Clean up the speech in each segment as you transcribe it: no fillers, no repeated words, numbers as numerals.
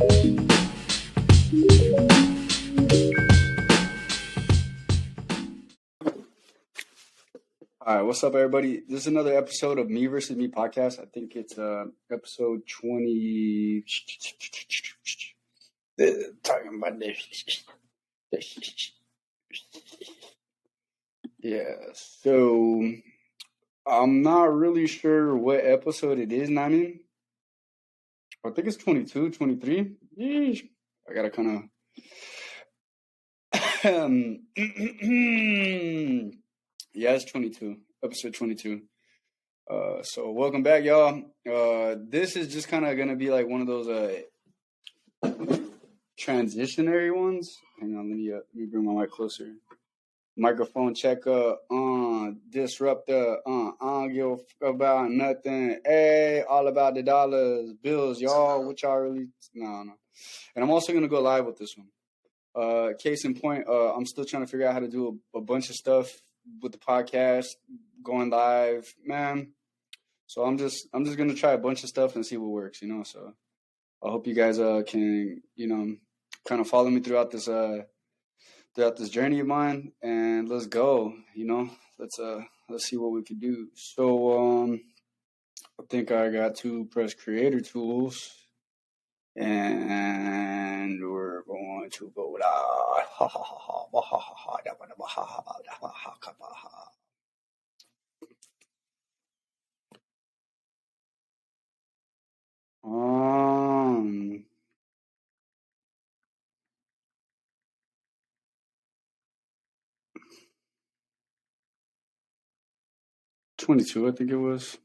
All right, what's up, everybody? This is another episode of Me versus Me podcast. I think it's episode 20. Talking about this. Yeah, so I'm not really sure what episode it is, I think it's 22, 23. Yeesh. I gotta kind of. Yeah, it's 22, episode 22. So welcome back, y'all. This is just kind of gonna be like one of those transitionary ones. Hang on, let me bring my mic closer. Microphone checker, disruptor, I don't give a fuck about nothing. Hey, all about the dollars, bills, y'all. What y'all really? No. And I'm also gonna go live with this one. Case in point, I'm still trying to figure out how to do a bunch of stuff with the podcast, going live, man. So I'm just gonna try a bunch of stuff and see what works, So I hope you guys can, kind of follow me throughout this journey of mine, and let's go. Let's see what we can do. So I think I got to press creator tools, and we're going to go live. Um, 22, I think it was.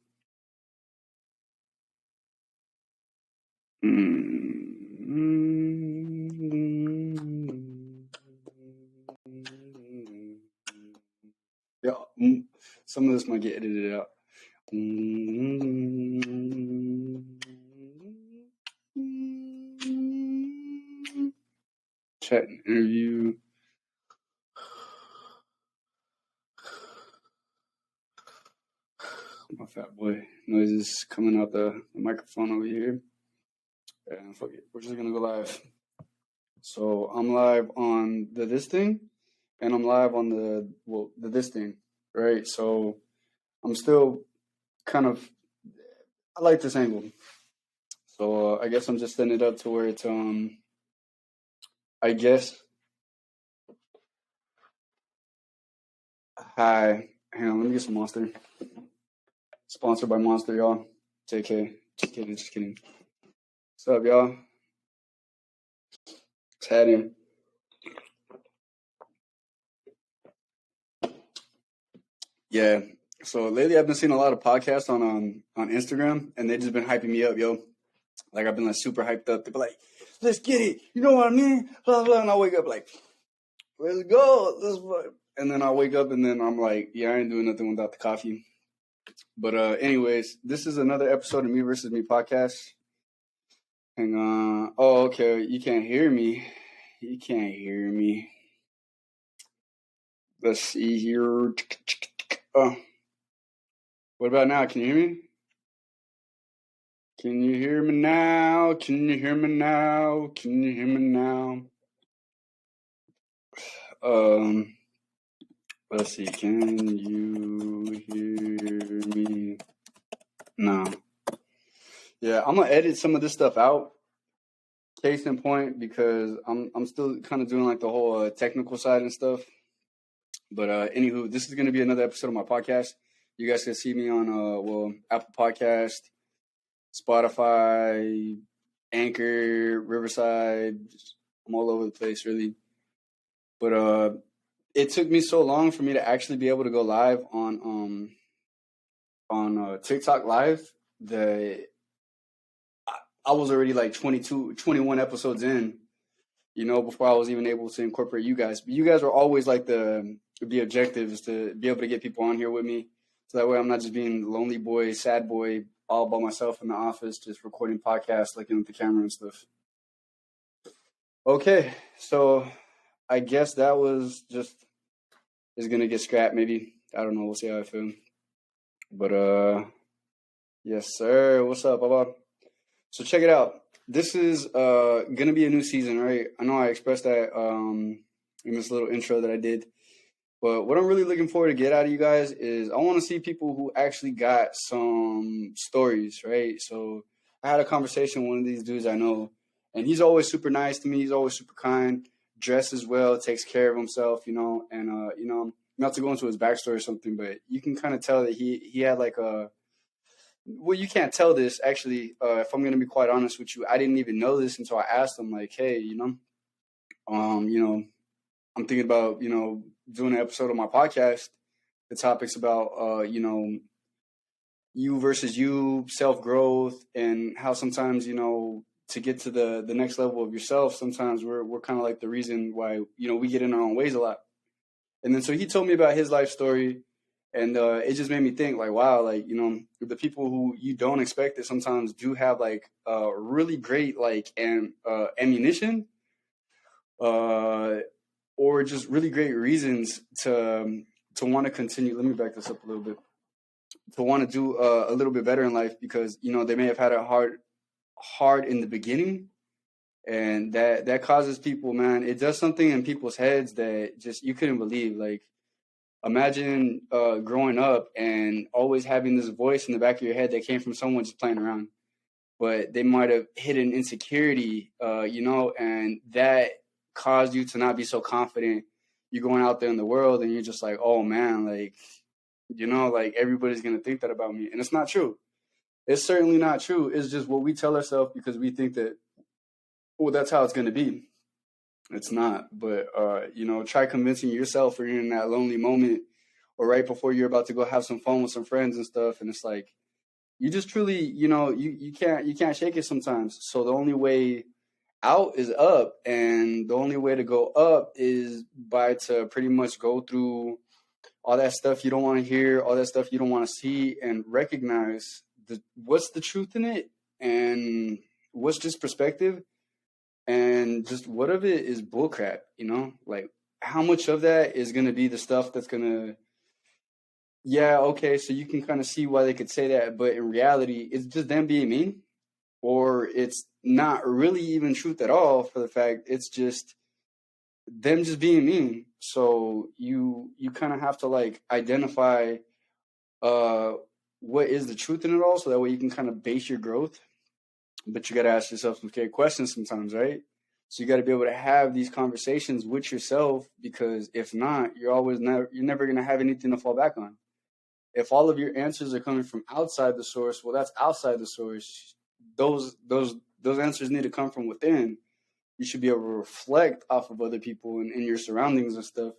Yeah, some of this might get edited out. Chat and interview. My fat boy noises coming out the microphone over here. And fuck it, we're just gonna go live. So I'm live on this thing, and I'm live on the this thing, right? So I'm still kind of, I like this angle. So I guess I'm just setting it up to where it's I guess. Hi, hang on, let me get some Monster. Sponsored by Monster, y'all. JK, just kidding. What's up, y'all? What's happening? Yeah. So lately, I've been seeing a lot of podcasts on Instagram, and they've just been hyping me up, yo. Like I've been like super hyped up. They're like, "Let's get it," you know what I mean? Blah blah. And I wake up like, "Let's go." And then I wake up, and then I'm like, "Yeah, I ain't doing nothing without the coffee." But anyways, this is another episode of Me versus Me podcast. Hang on. Oh, okay. You can't hear me. Let's see here. Oh. What about now? Can you hear me? Can you hear me now? Let's see. Can you hear me now? Yeah, I'm gonna edit some of this stuff out. Case in point, because I'm still kind of doing like the whole technical side and stuff. But anywho, this is gonna be another episode of my podcast. You guys can see me on Apple Podcast, Spotify, Anchor, Riverside. I'm all over the place, really. But it took me so long for me to actually be able to go live on TikTok Live that I was already like 21 episodes in, before I was even able to incorporate you guys. But you guys are always like the objective is to be able to get people on here with me. So that way I'm not just being lonely boy, sad boy, all by myself in the office, just recording podcasts, looking at the camera and stuff. Okay, so I guess that was is going to get scrapped maybe. I don't know. We'll see how I feel. But yes, sir. What's up, Baba? So check it out. this is gonna be a new season, right? I know I expressed that in this little intro that I did. But what I'm really looking forward to get out of you guys is I want to see people who actually got some stories, right? So I had a conversation with one of these dudes I know, and he's always super nice to me. He's always super kind, dresses well, takes care of himself, and not to go into his backstory or something, but you can kind of tell that he had like a well, you can't tell this actually. If I'm gonna be quite honest with you, I didn't even know this until I asked him, like, hey, um, you know, I'm thinking about, doing an episode of my podcast. The topic's about, you versus you, self growth, and how sometimes, to get to the next level of yourself, sometimes we're kind of like the reason why, we get in our own ways a lot. And then so he told me about his life story, and it just made me think, like, wow, like, the people who you don't expect that sometimes do have like really great like ammunition. Or just really great reasons to want to continue. Let me back this up a little bit. To want to do a little bit better in life because they may have had it hard in the beginning, and that causes people, man. It does something in people's heads that just you couldn't believe. Like imagine growing up and always having this voice in the back of your head that came from someone just playing around, but they might have hit an insecurity, and that caused you to not be so confident. You're going out there in the world and you're just like, oh man, like, like everybody's going to think that about me. And it's not true. It's certainly not true. It's just what we tell ourselves because we think that, oh, that's how it's going to be. It's not. But, try convincing yourself when you're in that lonely moment or right before you're about to go have some fun with some friends and stuff. And it's like, you just truly, you can't shake it sometimes. So the only way out is up, and the only way to go up is by to pretty much go through all that stuff you don't want to hear, all that stuff you don't want to see, and recognize what's the truth in it and what's just perspective, and just what of it is bullcrap. Like how much of that is going to be the stuff that's going to, yeah, okay, so you can kind of see why they could say that, but in reality it's just them being mean, or it's not really even truth at all, for the fact it's just them just being mean. So you kind of have to like identify uh what is the truth in it all, so that way you can kind of base your growth. But you got to ask yourself some questions sometimes, right? So you got to be able to have these conversations with yourself, because if not, you're never going to have anything to fall back on. If all of your answers are coming from outside the source, well, that's outside the source. Those answers need to come from within. You should be able to reflect off of other people and your surroundings and stuff,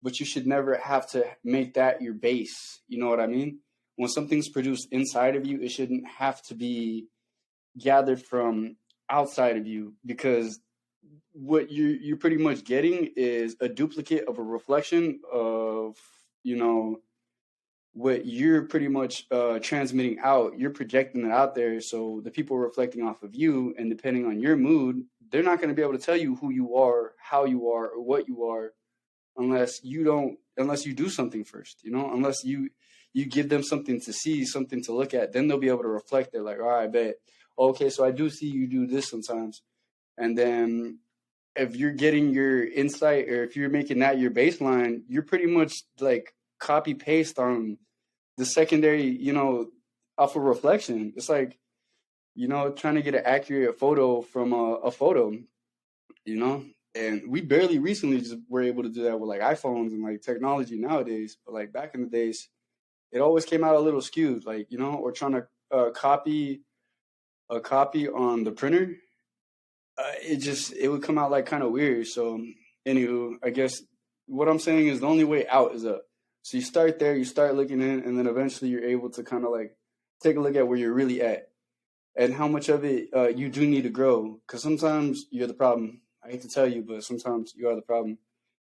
but you should never have to make that your base. You know what I mean? When something's produced inside of you, it shouldn't have to be gathered from outside of you, because what you're pretty much getting is a duplicate of a reflection of, what you're pretty much transmitting out. You're projecting it out there, so the people are reflecting off of you, and depending on your mood, they're not going to be able to tell you who you are, how you are, or what you are, unless you do something first. Unless you give them something to see, something to look at, then they'll be able to reflect it. Like, all right, I bet, okay, so I do see you do this sometimes. And then if you're getting your insight, or if you're making that your baseline, you're pretty much like copy paste on the secondary, off of reflection. It's like, trying to get an accurate photo from a photo, and we barely recently just were able to do that with like iPhones and like technology nowadays. But like back in the days, it always came out a little skewed, like, or trying to copy a copy on the printer. It would come out like kind of weird. So anywho, I guess what I'm saying is the only way out is up. So you start there, you start looking in, and then eventually you're able to kind of like take a look at where you're really at and how much of it you do need to grow. Because sometimes you're the problem. I hate to tell you, but sometimes you are the problem.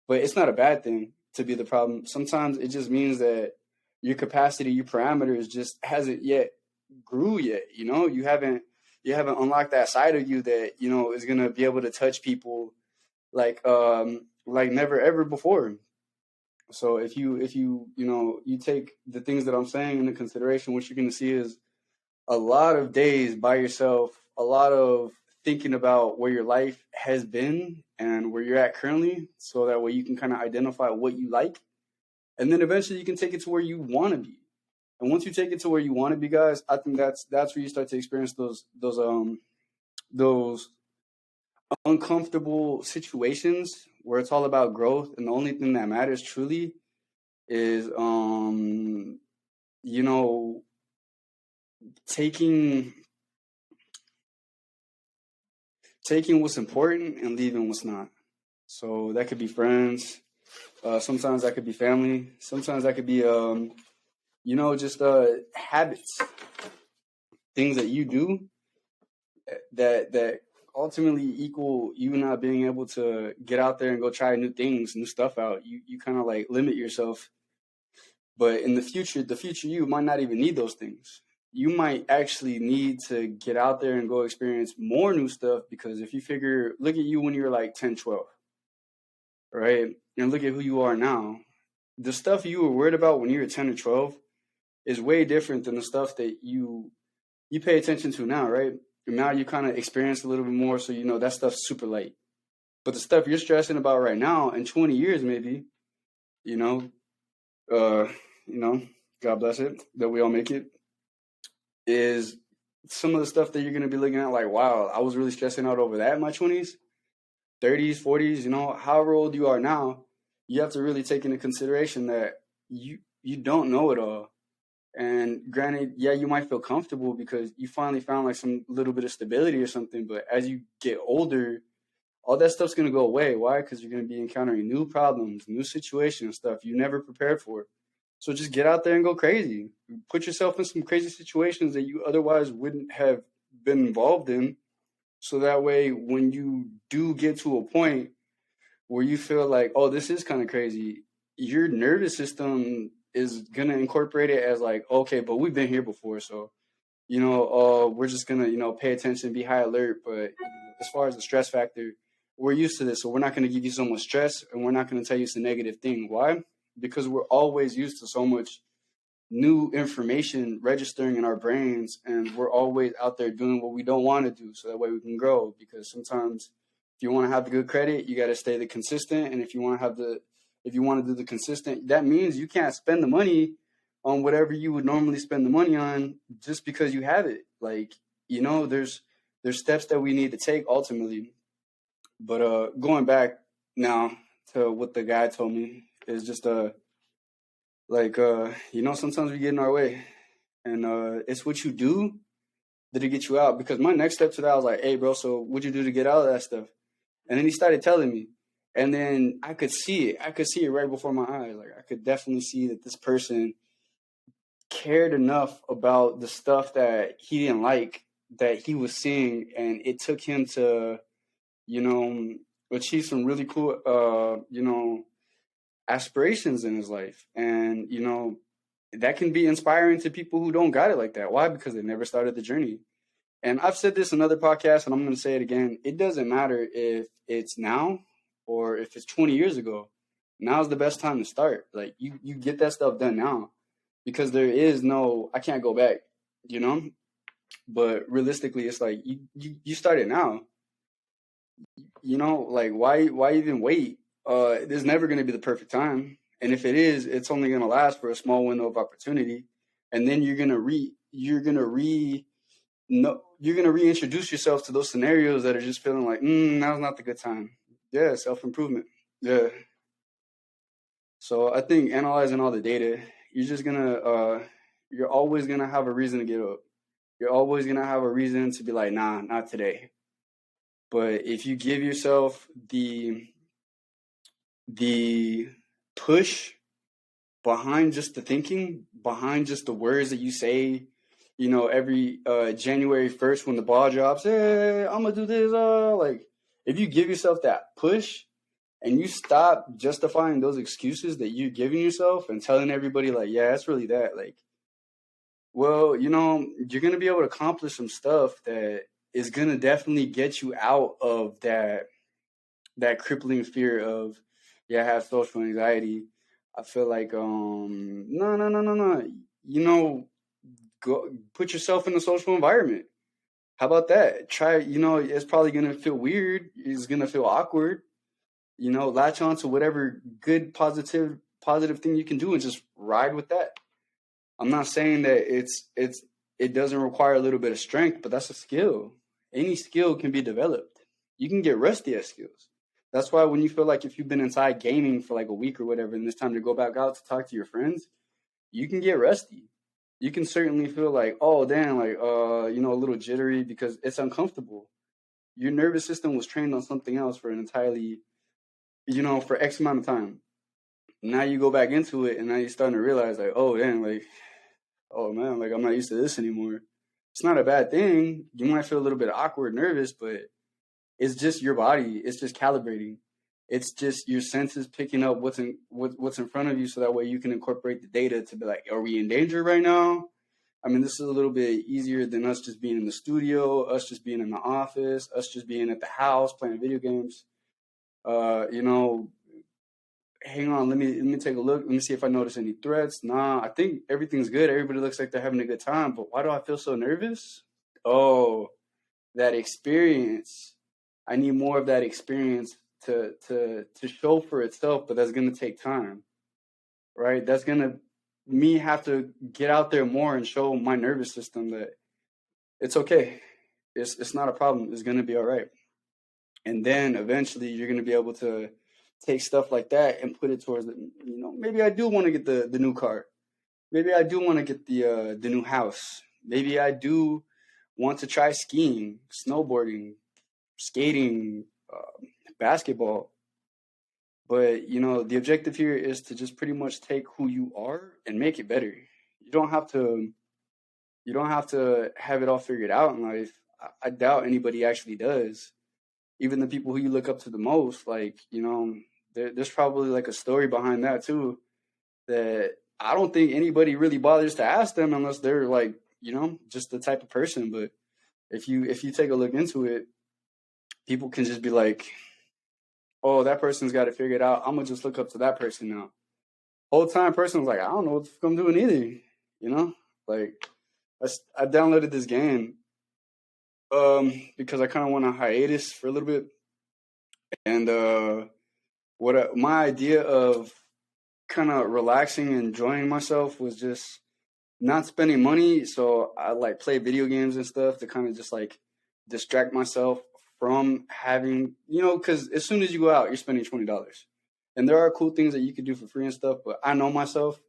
But it's not a bad thing to be the problem. Sometimes it just means that your capacity, your parameters just hasn't yet grew yet. You haven't unlocked that side of you that is gonna be able to touch people like never ever before. So if you take the things that I'm saying into consideration, what you're gonna see is a lot of days by yourself, a lot of thinking about where your life has been and where you're at currently, so that way you can kind of identify what you like, and then eventually you can take it to where you want to be. And once you take it to where you want to be, guys, I think that's where you start to experience those uncomfortable situations where it's all about growth, and the only thing that matters truly is you know taking what's important and leaving what's not. So that could be friends. Sometimes that could be family. Sometimes that could be just habits, things that you do that ultimately equal you not being able to get out there and go try new things, new stuff out. You kind of like limit yourself. But in the future you might not even need those things. You might actually need to get out there and go experience more new stuff, because if you figure, look at you when you were like 10, 12, right? And look at who you are now. The stuff you were worried about when you were 10 or 12 is way different than the stuff that you pay attention to now, right? And now you kind of experience a little bit more, so you know that stuff's super light. But the stuff you're stressing about right now, in 20 years maybe, you know, uh, God bless it, that we all make it, is some of the stuff that you're going to be looking at like, wow, I was really stressing out over that in my 20s, 30s, 40s, however old you are now. You have to really take into consideration that you don't know it all. And granted, yeah, you might feel comfortable because you finally found like some little bit of stability or something. But as you get older, all that stuff's going to go away. Why? Because you're going to be encountering new problems, new situations, stuff you never prepared for. So just get out there and go crazy. Put yourself in some crazy situations that you otherwise wouldn't have been involved in. So that way, when you do get to a point where you feel like, oh, this is kind of crazy, your nervous system is going to incorporate it as like, okay, but we've been here before. So, we're just going to, pay attention, be high alert. But as far as the stress factor, we're used to this. So we're not going to give you so much stress, and we're not going to tell you it's a negative thing. Why? Because we're always used to so much new information registering in our brains, and we're always out there doing what we don't want to do, so that way we can grow. Because sometimes if you want to have the good credit, you got to stay the consistent. And if you want to do the consistent, that means you can't spend the money on whatever you would normally spend the money on just because you have it. Like, there's steps that we need to take ultimately. But going back now to what the guy told me, is just sometimes we get in our way, and it's what you do that'll get you out. Because my next step to that, I was like, hey bro, so what'd you do to get out of that stuff? And then he started telling me, and then I could see it right before my eyes. Like, I could definitely see that this person cared enough about the stuff that he didn't like, that he was seeing, and it took him to achieve some really cool aspirations in his life. And that can be inspiring to people who don't got it like that. Why? Because they never started the journey. And I've said this in other podcasts, and I'm going to say it again. It doesn't matter if it's now or if it's 20 years ago. Now's the best time to start. Like, you get that stuff done now, because there is no, I can't go back, But realistically, it's like you start it now. Like, why even wait? There's never going to be the perfect time. And if it is, it's only going to last for a small window of opportunity. And then you're going to reintroduce yourself to those scenarios that are just feeling like, now's not the good time. Yeah, self-improvement. Yeah. So I think analyzing all the data, you're always going to have a reason to get up. You're always going to have a reason to be like, nah, not today. But if you give yourself the push behind just the thinking, behind just the words that you say, every January 1st when the ball drops, hey, I'm going to do this. Like, if you give yourself that push and you stop justifying those excuses that you're giving yourself and telling everybody like, yeah, it's really that, like, well, you're going to be able to accomplish some stuff that is going to definitely get you out of that crippling fear of, yeah, I have social anxiety. I feel like, no. Go put yourself in a social environment. How about that? Try, it's probably going to feel weird. It's going to feel awkward. Latch on to whatever good, positive thing you can do and just ride with that. I'm not saying that it doesn't require a little bit of strength, but that's a skill. Any skill can be developed. You can get rusty at skills. That's why when you feel like if you've been inside gaming for like a week or whatever, and it's time to go back out to talk to your friends, you can get rusty. You can certainly feel like, oh damn, like a little jittery because it's uncomfortable. Your nervous system was trained on something else for an entirely, for X amount of time. Now you go back into it and now you're starting to realize like, oh damn, like, oh man, like I'm not used to this anymore. It's not a bad thing. You might feel a little bit awkward, nervous, but it's just your body. It's just calibrating. It's just your senses picking up what's in front of you, so that way you can incorporate the data to be like, are we in danger right now? I mean, this is a little bit easier than us just being in the studio, us just being in the office, us just being at the house playing video games. Hang on, let me take a look. Let me see if I notice any threats. Nah, I think everything's good. Everybody looks like they're having a good time. But why do I feel so nervous? Oh, that experience. I need more of that experience to show for itself, but that's gonna take time. Right? That's gonna me have to get out there more and show my nervous system that it's okay. It's not a problem. It's gonna be all right. And then eventually you're gonna be able to take stuff like that and put it towards maybe I do want to get the new car. Maybe I do want to get the new house. Maybe I do want to try skiing, snowboarding, skating, basketball. But the objective here is to just pretty much take who you are and make it better. You don't have to have it all figured out in life. I doubt anybody actually does. Even the people who you look up to the most, like, there's probably like a story behind that too, that I don't think anybody really bothers to ask them unless they're like, just the type of person. But if you take a look into it, people can just be like, oh, that person's got it figured out. I'm gonna just look up to that person now. Whole time person was like, I don't know what the fuck I'm doing either. Like I downloaded this game because I kind of went on hiatus for a little bit, and my idea of kind of relaxing and enjoying myself was just not spending money. So I like play video games and stuff to kind of just like distract myself from having, because as soon as you go out, you're spending $20. And there are cool things that you could do for free and stuff, but I know myself.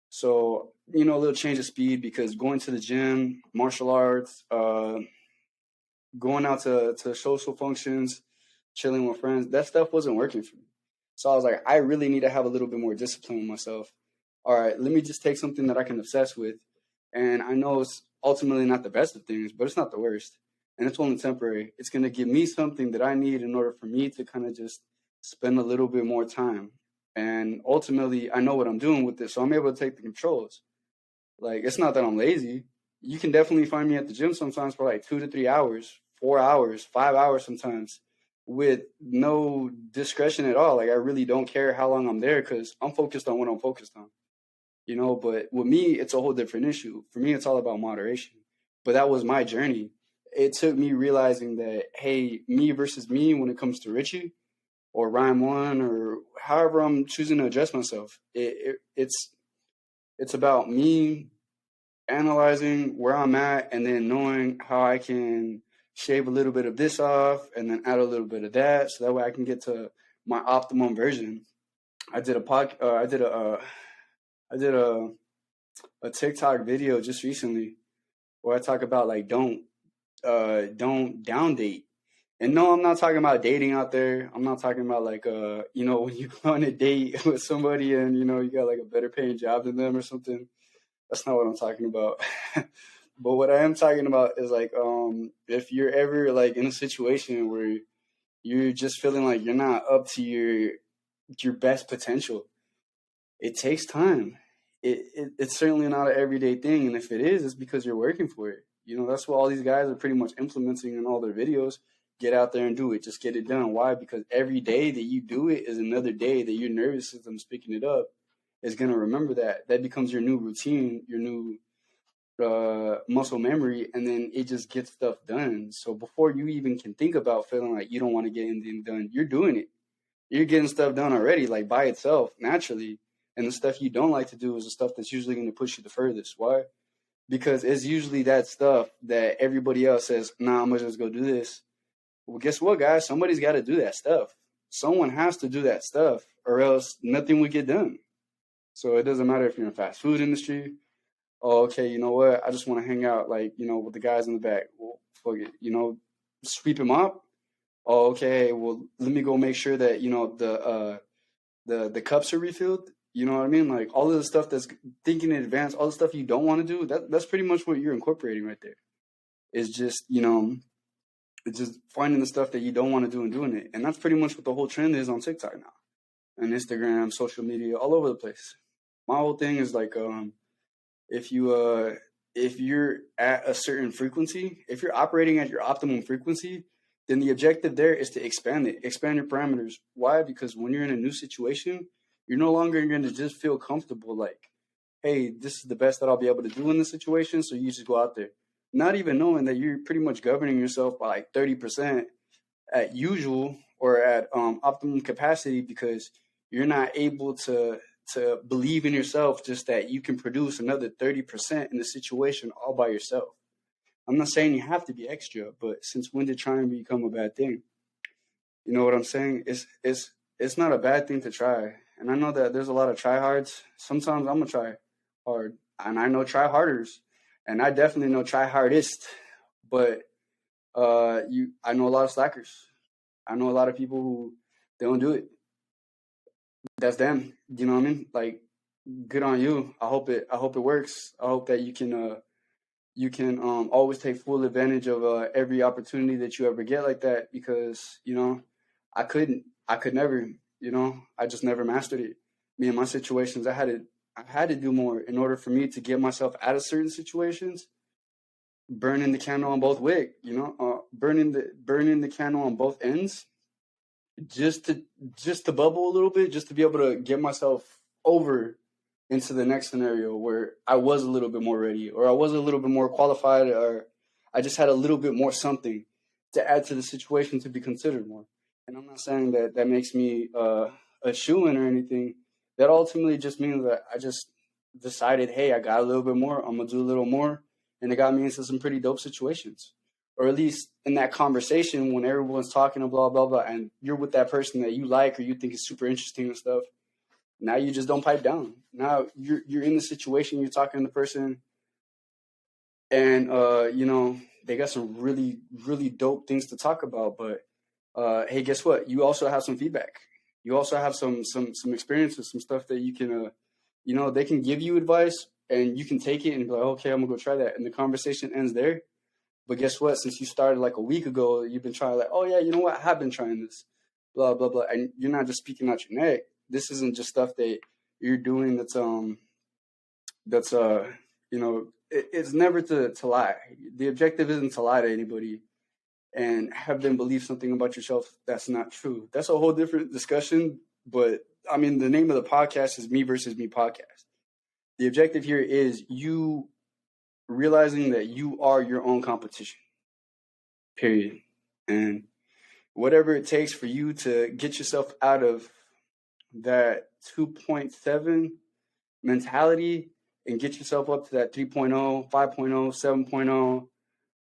So, a little change of speed, because going to the gym, martial arts, going out to social functions, chilling with friends, that stuff wasn't working for me. So I was like, I really need to have a little bit more discipline with myself. All right, let me just take something that I can obsess with. And I know it's ultimately not the best of things, but it's not the worst. And it's only temporary. It's going to give me something that I need in order for me to kind of just spend a little bit more time. And ultimately, I know what I'm doing with this, so I'm able to take the controls. Like, it's not that I'm lazy. You can definitely find me at the gym sometimes for like 2 to 3 hours, 4 hours, 5 hours sometimes, with no discretion at all. Like, I really don't care how long I'm there because I'm focused on what I'm focused on. But with me, it's a whole different issue. For me, it's all about moderation. But that was my journey. It took me realizing that, hey, me versus me when it comes to Richie or Rhyme One or however I'm choosing to address myself, it's about me analyzing where I'm at and then knowing how I can shave a little bit of this off and then add a little bit of that, so that way I can get to my optimum version. I did a TikTok video just recently where I talk about like don't down date. And no, I'm not talking about dating out there. I'm not talking about like when you go on a date with somebody and you got like a better paying job than them or something. That's not what I'm talking about. But what I am talking about is like if you're ever like in a situation where you're just feeling like you're not up to your best potential, it takes time. It's certainly not an everyday thing, and if it is, it's because you're working for it. That's what all these guys are pretty much implementing in all their videos. Get out there and do it. Just get it done. Why? Because every day that you do it is another day that your nervous system is picking it up. Is going to remember that. That becomes your new routine, your new muscle memory, and then it just gets stuff done. So before you even can think about feeling like you don't want to get anything done, you're doing it. You're getting stuff done already, like by itself, naturally. And the stuff you don't like to do is the stuff that's usually going to push you the furthest. Why? Because it's usually that stuff that everybody else says, nah, I'm going to just go do this. Well, guess what, guys? Somebody's got to do that stuff. Someone has to do that stuff, or else nothing would get done. So it doesn't matter if you're in the fast food industry. Oh, okay, you know what? I just want to hang out, like, with the guys in the back. Well, fuck it, sweep them up. Oh, okay, well, let me go make sure that, the cups are refilled. You know what I mean? Like all of the stuff that's thinking in advance, all the stuff you don't want to do, that's pretty much what you're incorporating right there. It's just, it's just finding the stuff that you don't want to do and doing it. And that's pretty much what the whole trend is on TikTok now. And Instagram, social media, all over the place. My whole thing is like, if you're at a certain frequency, if you're operating at your optimum frequency, then the objective there is to expand your parameters. Why? Because when you're in a new situation, you're no longer going to just feel comfortable like, hey, this is the best that I'll be able to do in this situation. So you just go out there, not even knowing that you're pretty much governing yourself by like 30% at usual or at optimum capacity, because you're not able to believe in yourself just that you can produce another 30% in the situation all by yourself. I'm not saying you have to be extra, but since when did trying become a bad thing? You know what I'm saying? It's not a bad thing to try. And I know that there's a lot of tryhards. Sometimes I'm gonna try hard, and I know tryharders, and I definitely know tryhardist. But I know a lot of slackers. I know a lot of people who they don't do it. That's them. You know what I mean? Like, good on you. I hope it works. I hope that you can always take full advantage of every opportunity that you ever get like that, because I could never. I just never mastered it. Me and my situations, I had to do more in order for me to get myself out of certain situations. Burning the candle on both wick, burning the candle on both ends, just to bubble a little bit, just to be able to get myself over into the next scenario where I was a little bit more ready, or I was a little bit more qualified, or I just had a little bit more something to add to the situation to be considered more. And I'm not saying that makes me a shoo-in or anything. That ultimately just means that I just decided, hey, I got a little bit more. I'm going to do a little more. And it got me into some pretty dope situations. Or at least in that conversation when everyone's talking and blah, blah, blah, and you're with that person that you like or you think is super interesting and stuff. Now you just don't pipe down. Now you're in the situation, you're talking to the person, and they got some really, really dope things to talk about. But hey, guess what? You also have some feedback. You also have some experiences, some stuff that you can they can give you advice and you can take it and be like, okay, I'm gonna go try that. And the conversation ends there. But guess what? Since you started like a week ago, you've been trying like, oh yeah, you know what? I have been trying this, blah, blah, blah. And you're not just speaking out your neck. This isn't just stuff that you're doing that's it's never to lie. The objective isn't to lie to anybody and have them believe something about yourself that's not true. That's a whole different discussion. But I mean, the name of the podcast is Me versus Me Podcast. The objective here is you realizing that you are your own competition, period. And whatever it takes for you to get yourself out of that 2.7 mentality and get yourself up to that 3.0, 5.0, 7.0.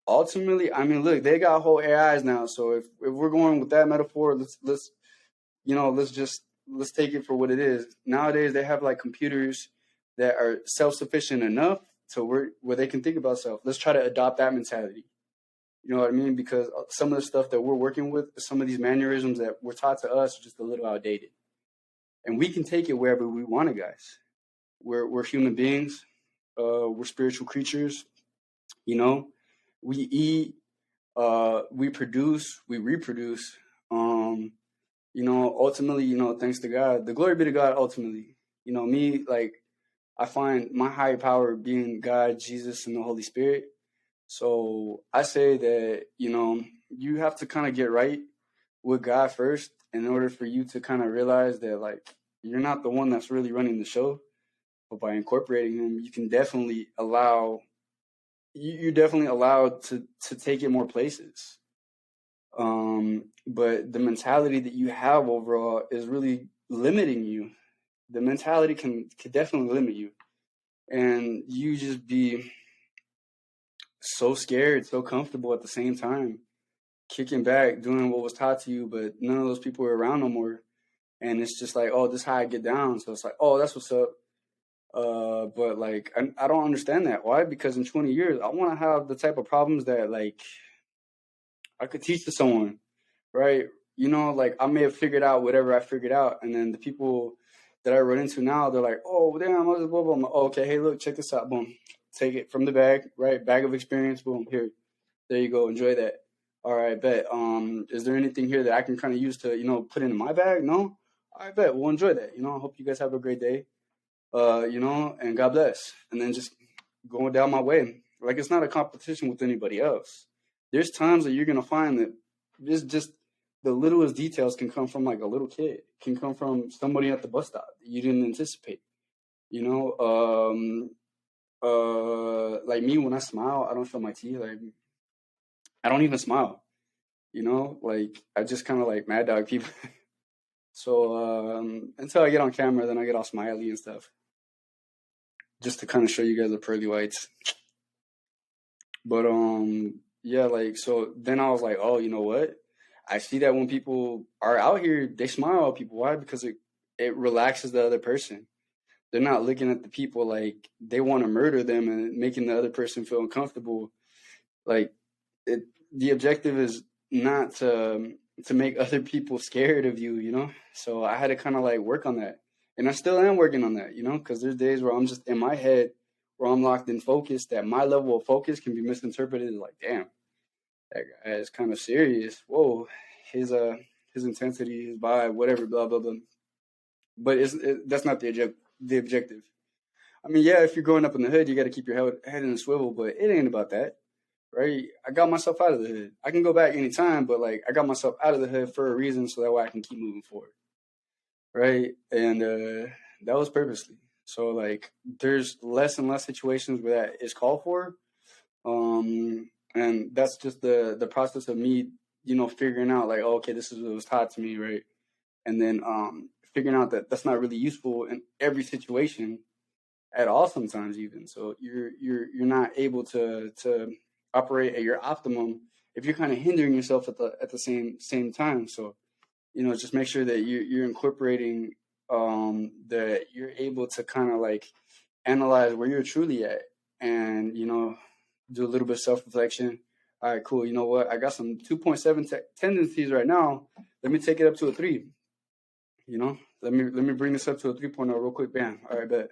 Ultimately, I mean, look, they got whole AIs now. So if we're going with that metaphor, let's take it for what it is. Nowadays, they have like computers that are self-sufficient enough to where they can think about self. Let's try to adopt that mentality. You know what I mean? Because some of the stuff that we're working with, some of these mannerisms that were taught to us are just a little outdated. And we can take it wherever we want it, guys. We're human beings. We're spiritual creatures. We eat, we produce, we reproduce. Ultimately, thanks to God, the glory be to God. Ultimately, me, like, I find my higher power being God, Jesus, and the Holy Spirit. So I say that, you have to kind of get right with God first in order for you to kind of realize that, like, you're not the one that's really running the show. But by incorporating him, you can definitely allow you're definitely allowed to take it more places. But the mentality that you have overall is really limiting you. The mentality can definitely limit you, and you just be so scared, so comfortable at the same time, kicking back, doing what was taught to you, but none of those people are around no more. And it's just like, oh, this is how I get down. So it's like, oh, that's what's up. But like, I don't understand that. Why? Because in 20 years, I want to have the type of problems that like I could teach to someone, right? You know, like I may have figured out whatever I figured out, and then the people that I run into now, they're like, oh, damn, I was blah, blah, blah. Oh, okay, hey, look, check this out. Boom. Take it from the bag, right? Bag of experience. Boom. Here. There you go. Enjoy that. All right, bet. Is there anything here that I can kind of use to, put into my bag? No? I bet. We'll enjoy that. I hope you guys have a great day. And God bless. And then just going down my way. Like it's not a competition with anybody else. There's times that you're gonna find that this just the littlest details can come from like a little kid, can come from somebody at the bus stop that you didn't anticipate. You know, like me when I smile, I don't show my teeth. Like I don't even smile. Like I just kind of like mad dog people. So until I get on camera, then I get all smiley and stuff, just to kind of show you guys the pearly whites. But yeah, like so then I was like, oh, you know what? I see that when people are out here, they smile at people. Why? Because it relaxes the other person. They're not looking at the people like they want to murder them and making the other person feel uncomfortable. Like the objective is not to make other people scared of you. So I had to kind of like work on that, and I still am working on that, because there's days where I'm just in my head, where I'm locked in focus. That my level of focus can be misinterpreted as like, damn, that guy is kind of serious. Whoa, his intensity, his vibe, whatever, blah blah blah. But that's not the objective. I mean, yeah, if you're growing up in the hood, you got to keep your head in a swivel, but it ain't about that, right? I got myself out of the hood. I can go back anytime, but like I got myself out of the hood for a reason, so that way I can keep moving forward, right? And that was purposely. So like, there's less and less situations where that is called for, and that's just the process of me, figuring out like, oh, okay, this is what was taught to me, right? And then figuring out that that's not really useful in every situation at all sometimes even. So you're not able to operate at your optimum if you're kind of hindering yourself at the same time. So just make sure that you're incorporating that you're able to kind of like analyze where you're truly at, and do a little bit of self-reflection. All right, cool. You know what? I got some 2.7 tendencies right now. Let me take it up to a 3. Let me bring this up to a 3.0 real quick. Bam. All right, bet.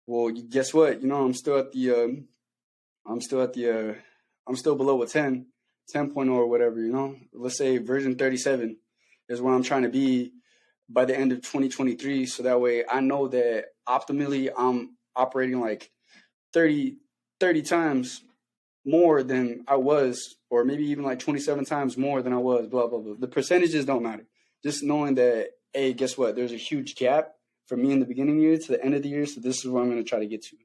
Well, guess what? I'm still at the I'm still below a 10.0 or whatever. Let's say version 37 is where I'm trying to be by the end of 2023. So that way I know that optimally I'm operating like 30 times more than I was, or maybe even like 27 times more than I was, blah, blah, blah. The percentages don't matter. Just knowing that, hey, guess what? There's a huge gap from me in the beginning of the year to the end of the year. So this is where I'm going to try to get to.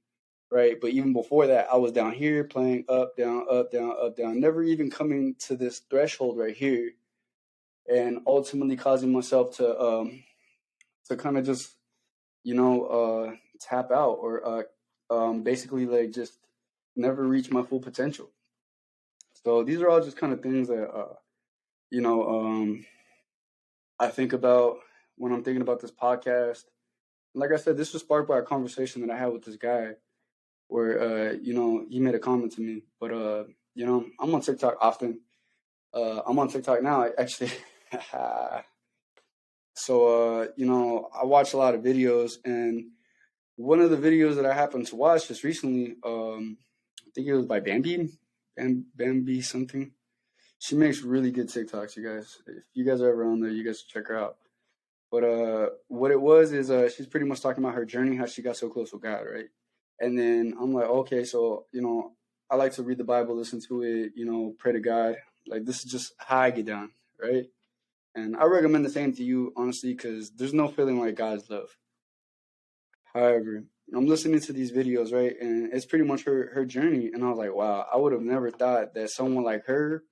Right. But even before that, I was down here playing up, down, up, down, up, down, never even coming to this threshold right here, and ultimately causing myself to kind of just, tap out, or basically like just never reach my full potential. So these are all just kind of things that, I think about when I'm thinking about this podcast. Like I said, this was sparked by a conversation that I had with this guy where, he made a comment to me. But, I'm on TikTok often. I'm on TikTok now, actually. So, I watch a lot of videos, and one of the videos that I happened to watch just recently, I think it was by Bambi something. She makes really good TikToks, you guys. If you guys are ever on there, you guys should check her out. But what it was is she's pretty much talking about her journey, how she got so close with God, right? And then I'm like, okay, so I like to read the Bible, listen to it, pray to God. Like this is just how I get down, right? And I recommend the same to you, honestly, because there's no feeling like God's love. However, I'm listening to these videos, right? And it's pretty much her journey. And I was like, wow, I would have never thought that someone like her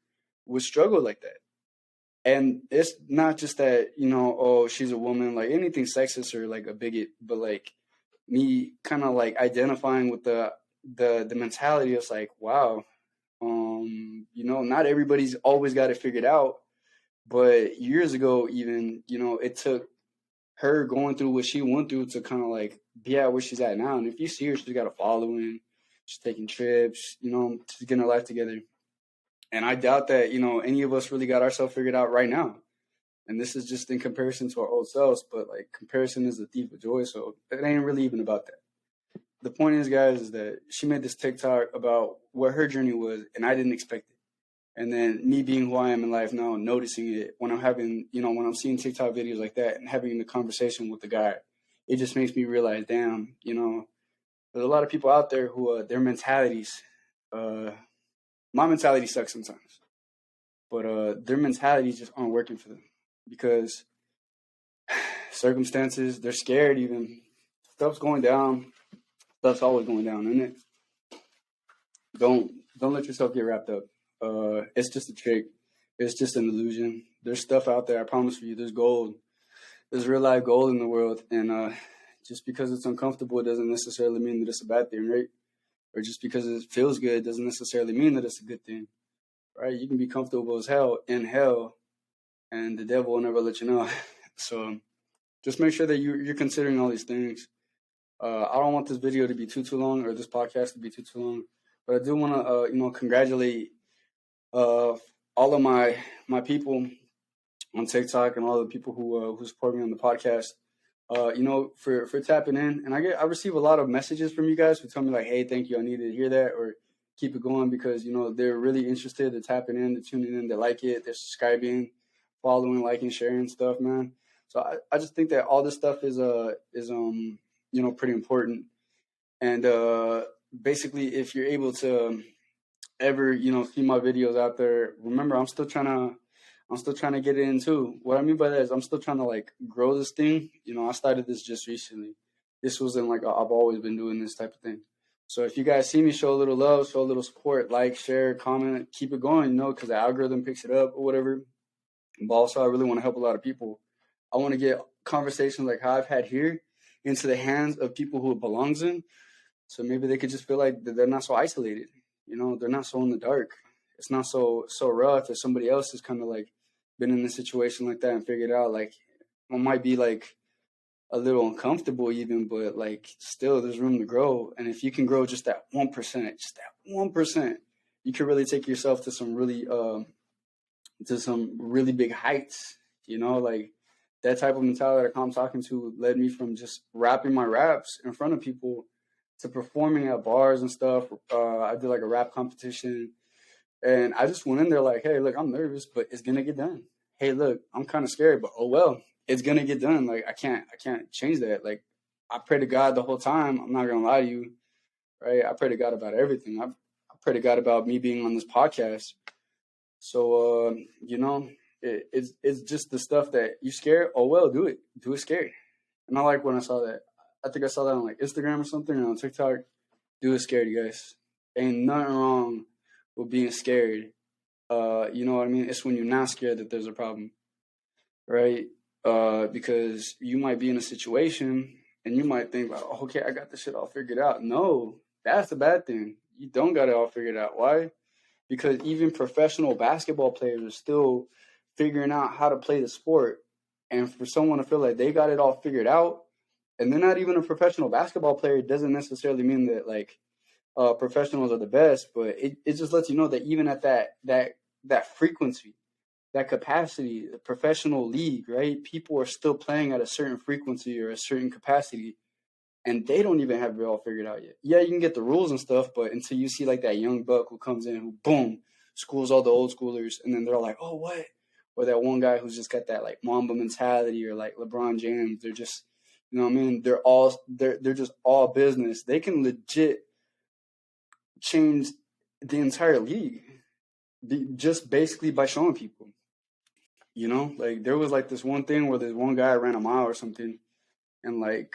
would struggle like that. And it's not just that, oh, she's a woman, like anything sexist or like a bigot, but like me kind of like identifying with the mentality of like, wow, not everybody's always got it figured out. But years ago, even, it took her going through what she went through to kind of like be at where she's at now. And if you see her, she's got a following, she's taking trips, she's getting her life together. And I doubt that, any of us really got ourselves figured out right now. And this is just in comparison to our old selves, but like comparison is the thief of joy. So it ain't really even about that. The point is, guys, is that she made this TikTok about what her journey was, and I didn't expect it. And then me being who I am in life now, noticing it when I'm having, when I'm seeing TikTok videos like that and having the conversation with the guy, it just makes me realize, damn, there's a lot of people out there who their mentalities, my mentality sucks sometimes, but their mentalities just aren't working for them because circumstances, they're scared even. Stuff's going down. Stuff's always going down, isn't it? Don't let yourself get wrapped up. It's just a trick. It's just an illusion. There's stuff out there. I promise you. There's gold. There's real life gold in the world. And just because it's uncomfortable, it doesn't necessarily mean that it's a bad thing, right? Or just because it feels good doesn't necessarily mean that it's a good thing, right? You can be comfortable as hell in hell, and the devil will never let you know. So just make sure that you're considering all these things. I don't want this video to be too long, or this podcast to be too long, but I do want to congratulate all of my people on TikTok and all the people who support me on the podcast. For tapping in, and I receive a lot of messages from you guys who tell me like, hey, thank you, I needed to hear that, or keep it going, because they're really interested, they're tapping in, they're tuning in, they like it, they're subscribing, following, liking, sharing stuff, man. So I just think that all this stuff is pretty important. And basically, if you're able to ever see my videos out there, remember I'm still trying to get it in too. What I mean by that is I'm still trying to like grow this thing. I started this just recently. This wasn't like I've always been doing this type of thing. So if you guys see me, show a little love, show a little support, like, share, comment, keep it going, because the algorithm picks it up or whatever. But also I really want to help a lot of people. I want to get conversations like how I've had here into the hands of people who it belongs in. So maybe they could just feel like they're not so isolated. They're not so in the dark. It's not so rough if somebody else has kind of like been in a situation like that and figured out like it might be like a little uncomfortable even, but like still there's room to grow. And if you can grow just that 1%, you can really take yourself to some really big heights. Like that type of mentality that I'm talking to led me from just rapping my raps in front of people to performing at bars and stuff. I did like a rap competition, and I just went in there like, hey, look, I'm nervous, but it's gonna get done. Hey, look, I'm kind of scared, but oh well, it's gonna get done. Like I can't change that. Like I pray to God the whole time. I'm not gonna lie to you, right? I pray to God about everything. I pray to God about me being on this podcast. So it's just the stuff that you scared. Oh well, do it scared. And I like when I saw that. I think I saw that on like Instagram or something, or on TikTok. Do it scared, you guys. Ain't nothing wrong with being scared. You know what I mean? It's when you're not scared that there's a problem, right? Because you might be in a situation and you might think, like, okay, I got this shit all figured out. No, that's the bad thing. You don't got it all figured out. Why? Because even professional basketball players are still figuring out how to play the sport. And for someone to feel like they got it all figured out, and they're not even a professional basketball player, doesn't necessarily mean that like professionals are the best, but it just lets you know that even at that frequency, that capacity, the professional league, right? People are still playing at a certain frequency or a certain capacity, and they don't even have it all figured out yet. Yeah, you can get the rules and stuff, but until you see like that young buck who comes in, who boom, schools all the old schoolers, and then they're like, oh, what? Or that one guy who's just got that like Mamba mentality, or like LeBron James. They're just, what I mean? They're just all business. They can legit change the entire league just basically by showing people. Like there was like this one thing where this one guy ran a mile or something, and like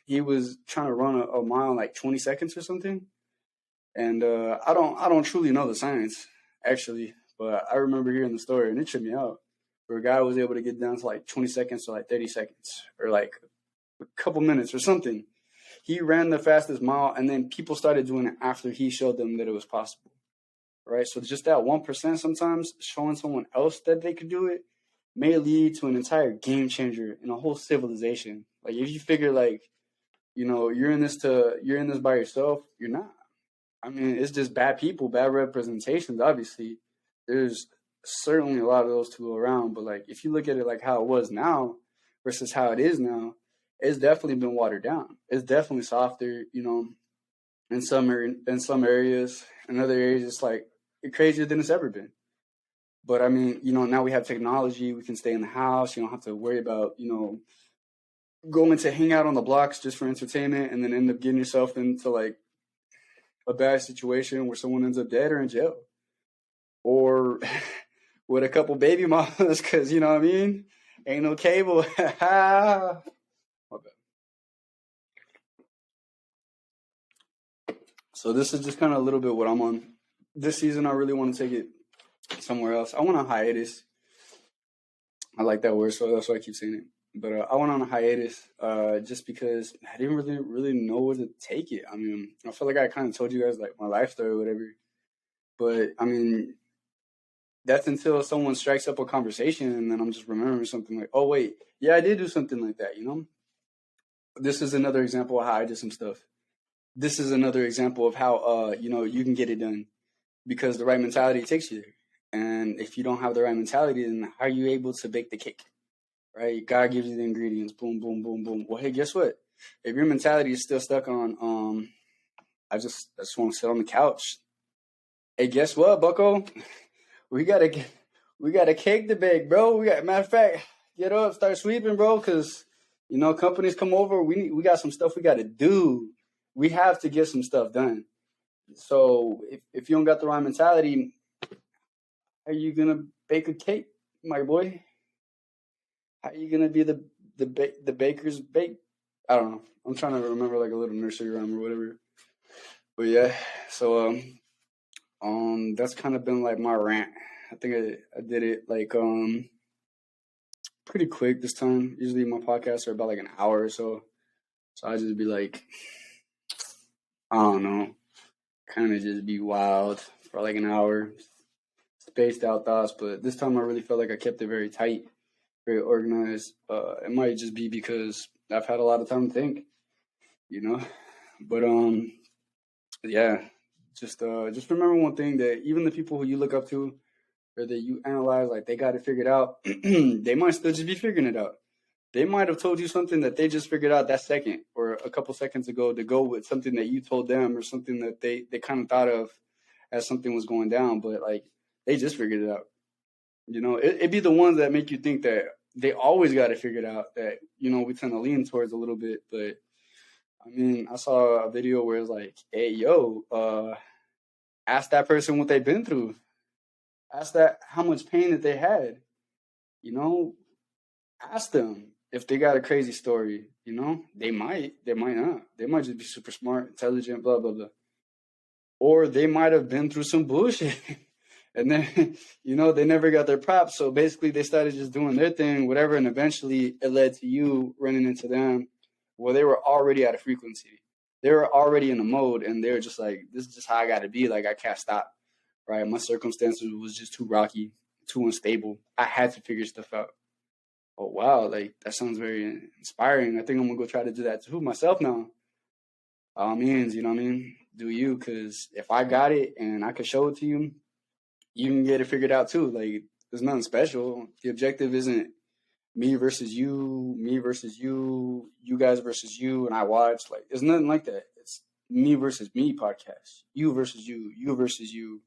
he was trying to run a mile in like 20 seconds or something. And I don't truly know the science actually, but I remember hearing the story and it tripped me out. Where a guy was able to get down to like 20 seconds to like 30 seconds or like a couple minutes or something. He ran the fastest mile, and then people started doing it after he showed them that it was possible. Right? So just that 1% sometimes showing someone else that they could do it may lead to an entire game changer in a whole civilization. Like if you figure like, you're in this by yourself, you're not. I mean, it's just bad people, bad representations, obviously. There's certainly a lot of those to go around, but like if you look at it like how it was now versus how it is now, it's definitely been watered down. It's definitely softer, in some areas. In other areas it's like crazier than it's ever been. But I mean, now we have technology. We can stay in the house. You don't have to worry about, going to hang out on the blocks just for entertainment and then end up getting yourself into like a bad situation where someone ends up dead or in jail. Or with a couple baby mamas, because, you know what I mean? Ain't no cable. My bad. So this is just kind of a little bit what I'm on. This season, I really want to take it somewhere else. I went on hiatus. I like that word, so that's why I keep saying it. But I went on a hiatus just because I didn't really know where to take it. I mean, I feel like I kind of told you guys like my life story or whatever. But I mean, that's until someone strikes up a conversation and then I'm just remembering something like, oh wait, yeah, I did do something like that. This is another example of how I did some stuff. This is another example of how you can get it done because the right mentality takes you there. And if you don't have the right mentality, then how are you able to bake the cake? Right? God gives you the ingredients. Boom, boom, boom, boom. Well, hey, guess what? If your mentality is still stuck on, I just want to sit on the couch. Hey, guess what, Bucko? We got a cake to bake, bro. Matter of fact, get up, start sweeping, bro, because companies come over. We got some stuff we got to do. We have to get some stuff done. So if you don't got the right mentality, how are you gonna bake a cake, my boy? How are you gonna be the baker's bake? I don't know. I'm trying to remember like a little nursery rhyme or whatever. But yeah, so that's kind of been like my rant. I think I did it like pretty quick this time. Usually my podcasts are about like an hour or so. So I just be like, I don't know, kind of just be wild for like an hour, spaced out thoughts. But this time I really felt like I kept it very tight, very organized. It might just be because I've had a lot of time to think, But yeah, just remember one thing, that even the people who you look up to or that you analyze like they got it figured out, they might still just be figuring it out. They might have told you something that they just figured out that second or a couple seconds ago to go with something that you told them or something that they kind of thought of as something was going down, but like they just figured it out. It'd be the ones that make you think that they always got it figured out, that we tend to lean towards a little bit. But I mean, I saw a video where it's like, hey, yo, ask that person what they've been through. Ask that how much pain that they had. Ask them if they got a crazy story. They might not. They might just be super smart, intelligent, blah, blah, blah. Or they might have been through some bullshit. And then, they never got their props. So basically they started just doing their thing, whatever. And eventually it led to you running into them. Well, they were already at a frequency. They were already in a mode, and they were just like, this is just how I got to be. Like, I can't stop, right? My circumstances was just too rocky, too unstable. I had to figure stuff out. Oh, wow. Like, that sounds very inspiring. I think I'm going to go try to do that too myself now. All means, you know what I mean? Do you, because if I got it and I could show it to you, you can get it figured out too. Like, there's nothing special. The objective isn't me versus you, you guys versus you, and I watch. Like, there's nothing like that. It's me versus me podcast. You versus you versus you.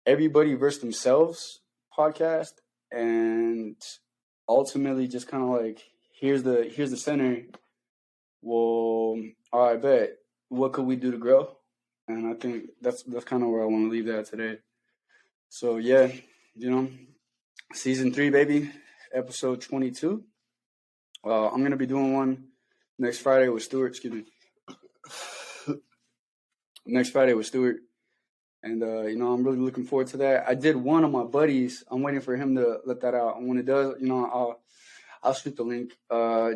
Everybody versus themselves podcast, and ultimately just kind of like, here's the center. Well, all right, bet. What could we do to grow? And I think that's kind of where I want to leave that today. So yeah, season 3, baby, episode 22. I'm gonna be doing one Next Friday with Stuart. Excuse me. Next Friday with Stuart. And, I'm really looking forward to that. I did one of my buddies. I'm waiting for him to let that out. And when it does, I'll shoot the link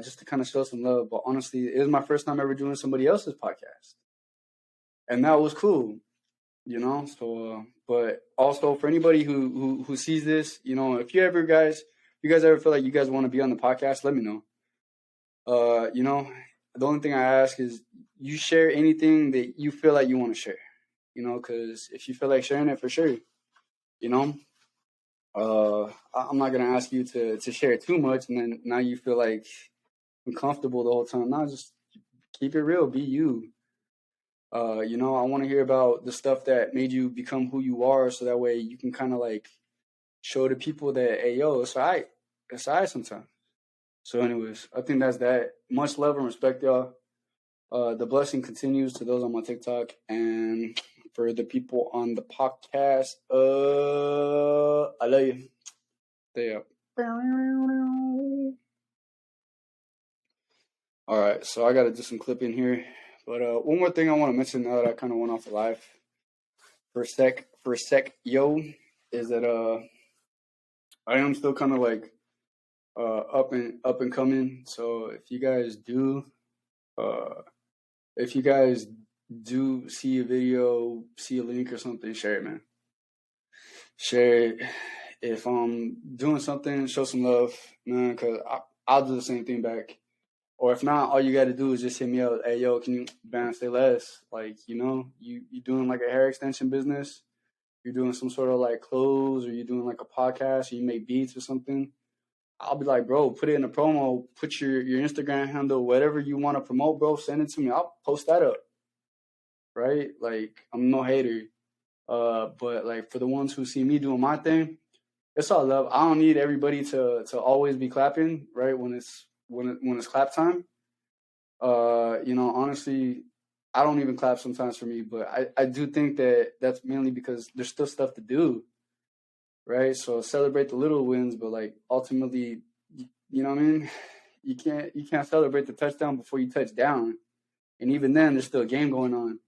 just to kind of show some love. But honestly, it was my first time ever doing somebody else's podcast. And that was cool, So, but also for anybody who sees this, if you guys ever feel like you guys want to be on the podcast, let me know. The only thing I ask is you share anything that you feel like you want to share. Because if you feel like sharing it, for sure, I'm not gonna ask you to share too much, and then now you feel like uncomfortable the whole time. No, just keep it real, be you. I want to hear about the stuff that made you become who you are, so that way you can kind of like show the people that, hey, yo, it's all right sometimes. So, anyways, I think that's that. Much love and respect, y'all. The blessing continues to those on my TikTok, and for the people on the podcast, I love you. Stay up. All right, so I got to do some clipping here. But one more thing I want to mention now that I kind of went off the live for a sec, yo, is that I am still kind of like up and coming. So if you guys do see a video, see a link or something, share it, man. Share it. If I'm doing something, show some love, man, because I'll do the same thing back. Or if not, all you got to do is just hit me up. Hey, yo, can you say less? Like, you doing like a hair extension business, you're doing some sort of like clothes, or you're doing like a podcast, or you make beats or something. I'll be like, bro, put it in a promo, put your Instagram handle, whatever you want to promote, bro, send it to me. I'll post that up. Right? Like, I'm no hater. But like for the ones who see me doing my thing, it's all love. I don't need everybody to always be clapping, right? When it's clap time. Honestly, I don't even clap sometimes for me, but I do think that that's mainly because there's still stuff to do. Right? So celebrate the little wins, but like ultimately, you know what I mean? You can't celebrate the touchdown before you touch down. And even then there's still a game going on.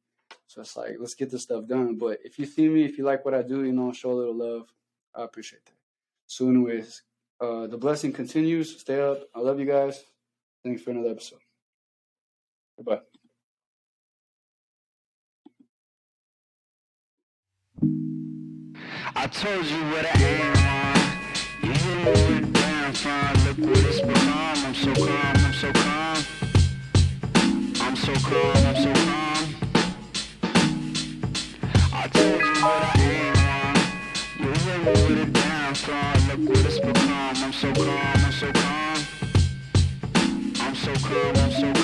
So it's like, let's get this stuff done. But if you see me, if you like what I do, show a little love. I appreciate that. So anyways, the blessing continues. Stay up. I love you guys. Thanks for another episode. Goodbye. I told you what I aim on. You hit me with a damn fine. Look what it's become. I'm so calm, I'm so calm. I'm so calm, I'm so calm. I told you what I aim on. You hit me with a damn fine. Look what it's become. I'm so calm, I'm so calm. I'm so calm, I'm so calm.